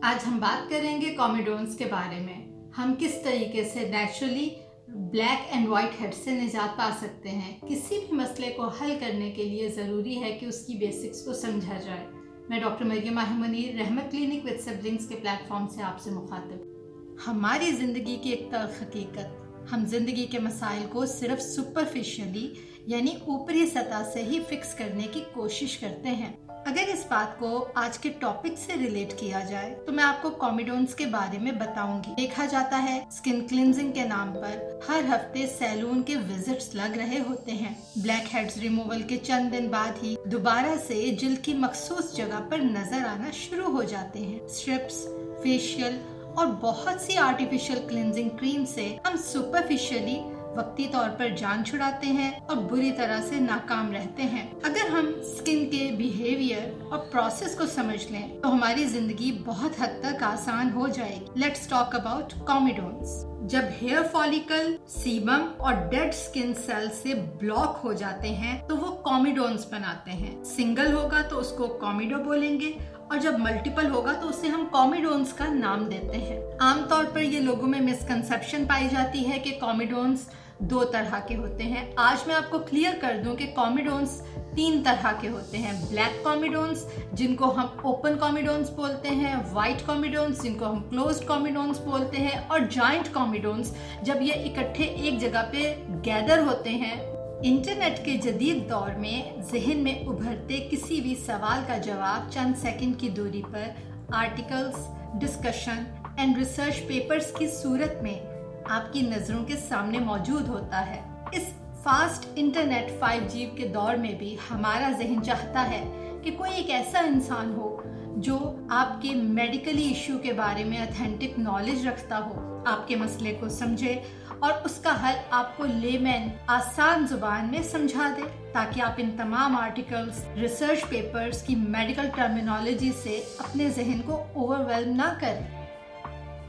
आज हम बात करेंगे कॉमिडोन्स के बारे में। हम किस तरीके से naturally black and white head से निजात पा सकते हैं। किसी भी मसले को हल करने के लिए ज़रूरी है कि उसकी बेसिक्स को समझा जाए। मैं डॉक्टर मरियम मुनीर रहमत क्लिनिक विद सिबलिंग्स के प्लेटफॉर्म से आपसे मुखातिब। हमारी ज़िंदगी की एक तल्ख हकीकत, हम जिंदगी के मसाइल को सिर्फ सुपरफिशियली यानी ऊपरी सतह से ही फिक्स करने की कोशिश करते हैं। अगर इस बात को आज के टॉपिक से रिलेट किया जाए तो मैं आपको कॉमिडोन्स के बारे में बताऊंगी। देखा जाता है स्किन क्लिनजिंग के नाम पर हर हफ्ते सैलून के विजिट्स लग रहे होते हैं। ब्लैक हेड्स रिमूवल के चंद दिन बाद ही दोबारा से जिल्द की मखसूस जगह पर नजर आना शुरू हो जाते हैं। स्ट्रिप्स, फेशियल और बहुत सी आर्टिफिशियल क्लिनजिंग क्रीम से हम सुपरफिशियली वक्ती तौर पर जान छुड़ाते हैं और बुरी तरह से नाकाम रहते हैं। अगर हम स्किन के बिहेवियर और प्रोसेस को समझ लें तो हमारी जिंदगी बहुत हद तक आसान हो जाएगी। Let's talk about comedones. जब हेयर फॉलिकल, सीबम और डेड स्किन सेल से ब्लॉक हो जाते हैं तो वो कॉमिडोन्स बनाते हैं। सिंगल होगा तो उसको कॉमिडो बोलेंगे और जब मल्टीपल होगा तो उसे हम कॉमिडोन्स का नाम देते हैं। आमतौर पर ये लोगों में मिसकंसेप्शन पाई जाती है कि कॉमिडोन्स दो तरह के होते हैं। आज मैं आपको क्लियर कर दूं कि कॉमिडोन्स तीन तरह के होते हैं। ब्लैक कॉमिडोन्स जिनको हम ओपन कॉमिडोन्स बोलते हैं, व्हाइट कॉमिडोन्स जिनको हम क्लोज्ड कॉमिडोन्स बोलते हैं, और जॉइंट कॉमिडोन्स जब ये इकट्ठे एक जगह पे गैदर होते हैं। इंटरनेट के जदीद दौर में जहन में उभरते किसी भी सवाल का जवाब चंद सेकंड की दूरी पर articles, discussion and research papers की सूरत में आपकी नजरों के सामने मौजूद होता है। इस फास्ट इंटरनेट 5G के दौर में भी हमारा जहन चाहता है कि कोई एक ऐसा इंसान हो जो आपके मेडिकली इश्यू के बारे में ऑथेंटिक नॉलेज रखता हो, आपके मसले को समझे और उसका हल आपको लेमैन आसान जुबान में समझा दे, ताकि आप इन तमाम आर्टिकल्स, रिसर्च पेपर्स की मेडिकल टर्मिनोलॉजी से अपने जहन को ओवरवेल्म ना करें।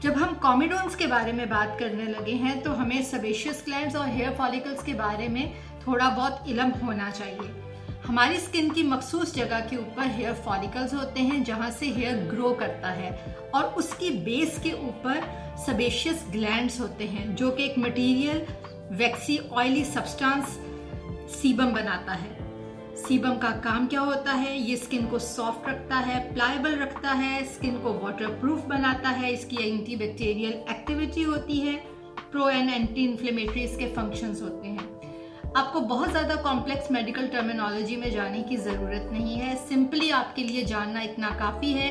जब हम कॉमिडोन्स के बारे में बात करने लगे हैं तो हमें सेबेशियस ग्लैंड्स और हेयर फॉलिकल्स के बारे में थोड़ा बहुत इल्म होना चाहिए। हमारी स्किन की मखसूस जगह के ऊपर हेयर फॉलिकल्स होते हैं जहां से हेयर ग्रो करता है, और उसकी बेस के ऊपर सेबेशियस ग्लैंड्स होते हैं जो कि एक मटेरियल वैक्सी ऑयली सब्सटेंस सीबम बनाता है। सीबम का काम क्या होता है? ये स्किन को सॉफ्ट रखता है, प्लायबल रखता है, स्किन को वाटरप्रूफ बनाता है, इसकी एंटीबैक्टीरियल एक्टिविटी होती है, प्रो एंड एंटी इन्फ्लेमेटरी इसके फंक्शंस होते हैं। आपको बहुत ज़्यादा कॉम्प्लेक्स मेडिकल टर्मिनोलॉजी में जाने की ज़रूरत नहीं है। सिंपली आपके लिए जानना इतना काफ़ी है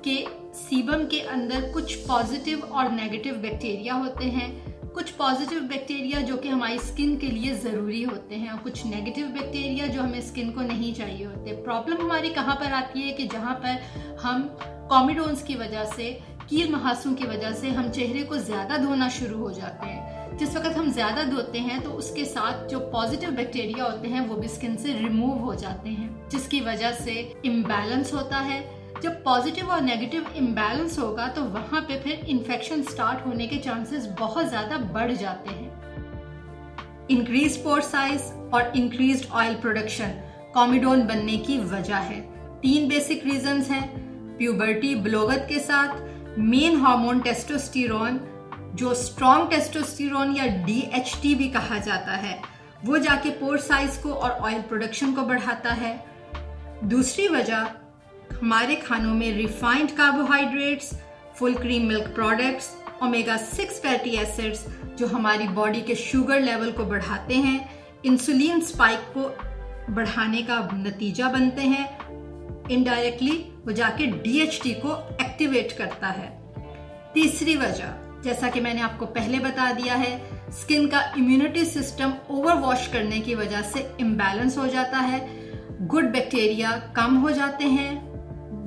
कि सीबम के अंदर कुछ पॉजिटिव और नेगेटिव बैक्टीरिया होते हैं। कुछ पॉजिटिव बैक्टीरिया जो कि हमारी स्किन के लिए ज़रूरी होते हैं और कुछ नेगेटिव बैक्टीरिया जो हमें स्किन को नहीं चाहिए होते। प्रॉब्लम हमारी कहाँ पर आती है कि जहाँ पर हम कॉमिडोन्स की वजह से, कील महासों की वजह से हम चेहरे को ज़्यादा धोना शुरू हो जाते हैं। जिस वक्त हम ज़्यादा धोते हैं तो उसके साथ जो पॉजिटिव बैक्टीरिया होते हैं वो भी स्किन से रिमूव हो जाते हैं, जिसकी वजह से इम्बैलेंस होता है। जब पॉजिटिव और नेगेटिव इम्बैलेंस होगा तो वहां पे फिर इन्फेक्शन स्टार्ट होने के चांसेस बहुत ज्यादा बढ़ जाते हैं। इंक्रीज पोर साइज और इंक्रीज्ड ऑयल प्रोडक्शन कॉमिडोन बनने की वजह है। तीन बेसिक रीजंस हैं। प्यूबर्टी, बलोगत के साथ मेन हार्मोन टेस्टोस्टेरोन, जो स्ट्रॉन्ग टेस्टोस्टेरोन या DHT भी कहा जाता है, वो जाके पोर साइज को और ऑयल प्रोडक्शन को बढ़ाता है। दूसरी वजह हमारे खानों में refined carbohydrates, full cream milk products, omega 6 fatty acids जो हमारी बॉडी के शुगर लेवल को बढ़ाते हैं, इंसुलिन स्पाइक को बढ़ाने का नतीजा बनते हैं। इनडायरेक्टली वो जाके DHT को एक्टिवेट करता है। तीसरी वजह, जैसा कि मैंने आपको पहले बता दिया है, स्किन का इम्यूनिटी सिस्टम ओवर वॉश करने की वजह से इम्बैलेंस हो जाता है। गुड बैक्टीरिया कम हो जाते हैं,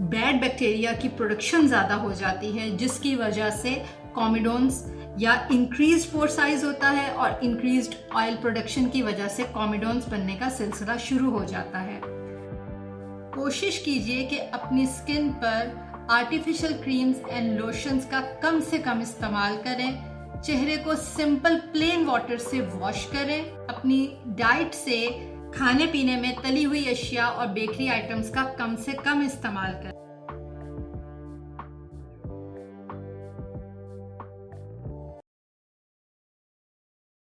बैड बैक्टीरिया की प्रोडक्शन ज्यादा हो जाती है, जिसकी वजह से कॉमिडोन्स या इंक्रीज्ड पोर साइज होता है और इंक्रीज्ड ऑयल प्रोडक्शन की वजह से कॉमिडोन्स बनने का सिलसिला शुरू हो जाता है। कोशिश कीजिए कि अपनी स्किन पर आर्टिफिशियल क्रीम्स एंड लोशंस का कम से कम इस्तेमाल करें। चेहरे को सिंपल प्लेन वाटर से वॉश करें। अपनी डाइट से खाने पीने में तली हुई अशिया और बेकरी आइटम्स का कम से कम इस्तेमाल करें।